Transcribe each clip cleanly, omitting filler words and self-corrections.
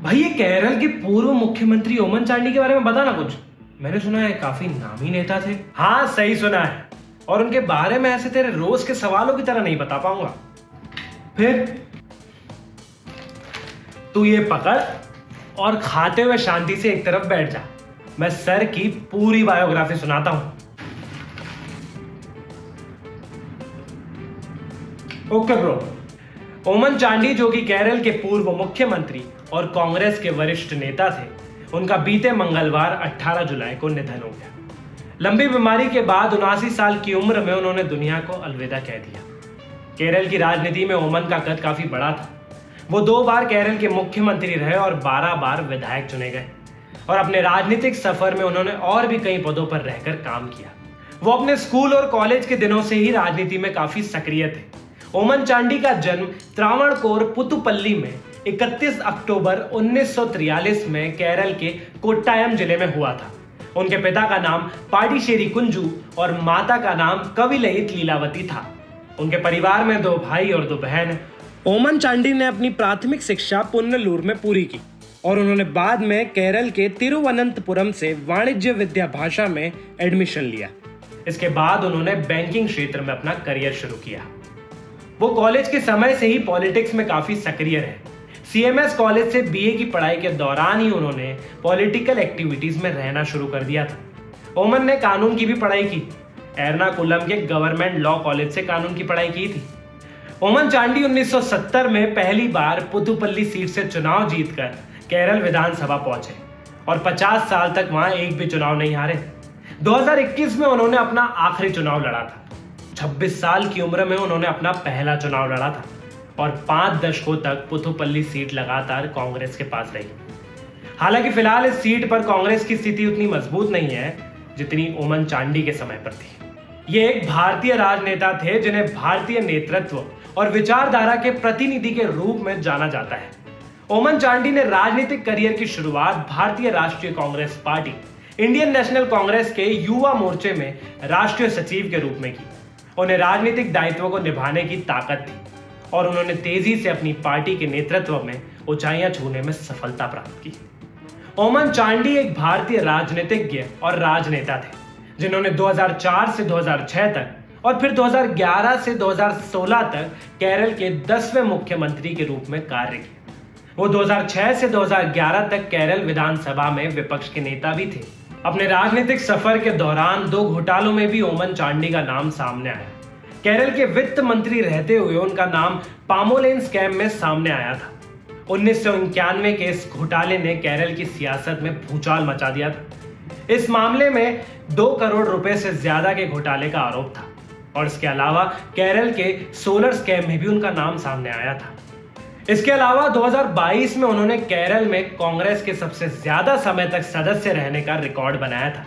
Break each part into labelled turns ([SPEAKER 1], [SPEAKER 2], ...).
[SPEAKER 1] भाई ये केरल के पूर्व मुख्यमंत्री ओमन चांडी के बारे में बता ना कुछ। मैंने सुना है काफी नामी नेता थे। हाँ सही सुना है, और उनके बारे में ऐसे तेरे रोज के सवालों की तरह नहीं बता पाऊंगा। फिर तू ये पकड़ और खाते हुए शांति से एक तरफ बैठ जा। मैं सर की पूरी बायोग्राफी सुनाता हूं। Okay bro. ओमन चांडी जो कि केरल के पूर्व मुख्यमंत्री और कांग्रेस के वरिष्ठ नेता थे, उनका बीते मंगलवार 18 जुलाई को निधन हो गया। लंबी बीमारी के बाद 79 साल की उम्र में उन्होंने दुनिया को अलविदा कह दिया। केरल की राजनीति में ओमन का कद काफी बड़ा था। वो 2 बार केरल के मुख्यमंत्री रहे और 12 बार विधायक चुने गए, और अपने राजनीतिक सफर में उन्होंने और भी कई पदों पर रहकर काम किया। वो अपने स्कूल और कॉलेज के दिनों से ही राजनीति में काफी सक्रिय थे। ओमन चांडी का जन्म त्रावणकोर पुतुपल्ली में 31 अक्टूबर 1943 में केरल के कोट्टायम जिले में हुआ था। उनके पिता का नाम पाडिशेरी कुंजू और माता का नाम कविलयित लीलावती था। उनके परिवार में 2 भाई और 2 बहन हैं। ओमन चांडी ने अपनी प्राथमिक शिक्षा पुन्नलूर में पूरी की, और उन्होंने बाद में केरल के तिरुवनंतपुरम से वाणिज्य विद्या भाषा में एडमिशन लिया। इसके बाद उन्होंने बैंकिंग क्षेत्र में अपना करियर शुरू किया। वो कॉलेज के समय से ही पॉलिटिक्स में काफी सक्रिय रहे। सीएमएस कॉलेज से बीए की पढ़ाई के दौरान ही उन्होंने पॉलिटिकल एक्टिविटीज में रहना शुरू कर दिया था। ओमन ने कानून की भी पढ़ाई की। एर्नाकुलम के गवर्नमेंट लॉ कॉलेज से कानून की पढ़ाई की थी। ओमन चांडी 1970 में पहली बार पुतुपल्ली सीट से चुनाव जीतकर केरल विधानसभा पहुंचे, और 50 साल तक वहां एक भी चुनाव नहीं हारे। 2021 में उन्होंने अपना आखिरी चुनाव लड़ा था। 26 साल की उम्र में उन्होंने अपना पहला चुनाव लड़ा था, और 5 दशकों तक पुथुपल्ली सीट लगातार कांग्रेस के पास रही। हालांकि फिलहाल इस सीट पर कांग्रेस की स्थिति उतनी मजबूत नहीं है जितनी ओमन चांडी के समय पर थी। ये एक भारतीय राजनेता थे जिन्हें भारतीय नेतृत्व और विचारधारा के प्रतिनिधि के रूप में जाना जाता है। ओमन चांडी ने राजनीतिक करियर की शुरुआत भारतीय राष्ट्रीय Congress party, Indian national Congress के युवा मोर्चे में राष्ट्रीय सचिव के रूप में की। उन्हें राजनीतिक दायित्वों को निभाने की ताकत थी, और उन्होंने तेजी से अपनी पार्टी के नेतृत्व में ऊंचाइयां छूने में सफलता प्राप्त की। ओमन चांडी एक भारतीय राजनीतिज्ञ और राजनेता थे जिन्होंने 2004 से 2006 तक और फिर 2011 से 2016 तक केरल के 10वें मुख्यमंत्री के रूप में कार्य किया। वो 2006 से 2011 तक केरल विधानसभा में विपक्ष के नेता भी थे। अपने राजनीतिक सफर के दौरान 2 घोटालों में भी ओमन चांडी का नाम सामने आया। केरल के वित्त मंत्री रहते हुए उनका नाम पामोलेन स्कैम में सामने आया था। 1991 के इस घोटाले ने केरल की सियासत में भूचाल मचा दिया था। इस मामले में 2 करोड़ रुपए से ज्यादा के घोटाले का आरोप था, और इसके अलावा केरल के सोलर स्कैम में भी उनका नाम सामने आया था। इसके अलावा 2022 में उन्होंने केरल में कांग्रेस के सबसे ज्यादा समय तक सदस्य रहने का रिकॉर्ड बनाया था।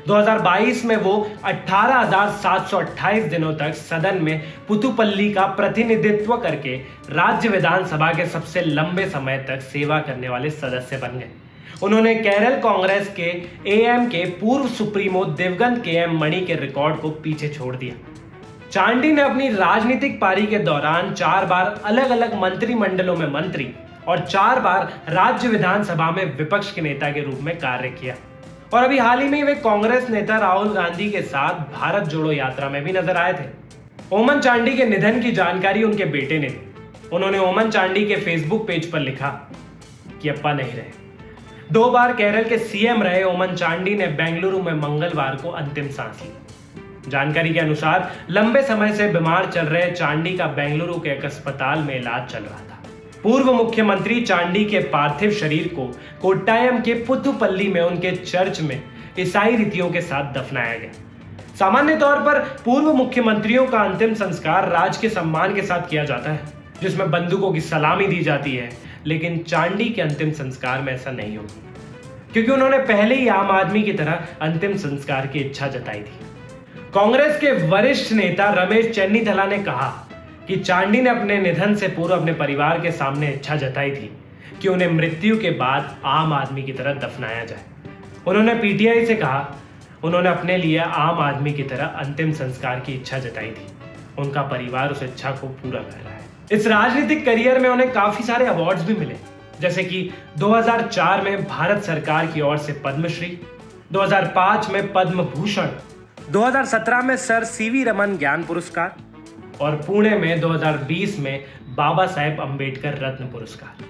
[SPEAKER 1] 2022 में वो 18,728 दिनों तक सदन में पुथुपल्ली का प्रतिनिधित्व करके राज्य विधानसभा के सबसे लंबे समय तक सेवा करने वाले सदस्य बन गए। उन्होंने केरल कांग्रेस के एएम के पूर्व सुप्रीमो दिवंगत केएम मणि के रिकॉर्ड को पीछे छोड़ दिया। चांडी ने अपनी राजनीतिक पारी के दौरान 4 बार अलग अलग मंत्रिमंडलों में मंत्री और 4 बार राज्य विधानसभा में विपक्ष के नेता के रूप में कार्य किया, और अभी हाल ही में वे कांग्रेस नेता राहुल गांधी के साथ भारत जोड़ो यात्रा में भी नजर आए थे। ओमन चांडी के निधन की जानकारी उनके बेटे ने दी। उन्होंने ओमन चांडी के फेसबुक पेज पर लिखा कि अप्पा नहीं रहे। 2 बार केरल के सीएम रहे ओमन चांडी ने बेंगलुरु में मंगलवार को अंतिम सांस ली। जानकारी के अनुसार लंबे समय से बीमार चल रहे चांडी का बेंगलुरु के एक अस्पताल में इलाज चल रहा था। पूर्व मुख्यमंत्री चांडी के पार्थिव शरीर को कोट्टायम के पुथुपल्ली में उनके चर्च में ईसाई रीतियों के साथ दफनाया गया। सामान्य तौर पर पूर्व मुख्यमंत्रियों का अंतिम संस्कार राज के सम्मान के साथ किया जाता है, जिसमें बंदूकों की सलामी दी जाती है, लेकिन चांडी के अंतिम संस्कार में ऐसा नहीं होगा, क्योंकि उन्होंने पहले ही आम आदमी की तरह अंतिम संस्कार की इच्छा जताई थी। कांग्रेस के वरिष्ठ नेता रमेश चेन्नीथला ने कहा कि चांडी ने अपने निधन से पूर्व अपने परिवार के सामने इच्छा जताई थी कि उन्हें मृत्यु के बाद आम आदमी की तरह दफनाया जाए। उन्होंने पीटीआई से कहा उन्होंने अपने लिए आम आदमी की तरह अंतिम संस्कार की इच्छा जताई थी। उनका परिवार उस इच्छा को पूरा कर रहा है। इस राजनीतिक करियर में उन्हें काफी सारे अवार्ड्स भी मिले। जैसे कि 2004 में भारत सरकार की ओर से पद्मश्री, 2005 में पद्म भूषण, 2017 में सर सीवी रमन ज्ञान पुरस्कार और पुणे में 2020 में बाबा साहेब अंबेडकर रत्न पुरस्कार।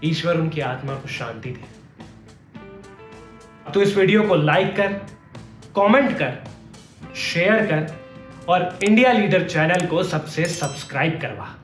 [SPEAKER 1] ईश्वर उनकी आत्मा को शांति दे। तो इस वीडियो को लाइक कर, कमेंट कर, शेयर कर और इंडिया लीडर चैनल को सबसे सब्सक्राइब करवा।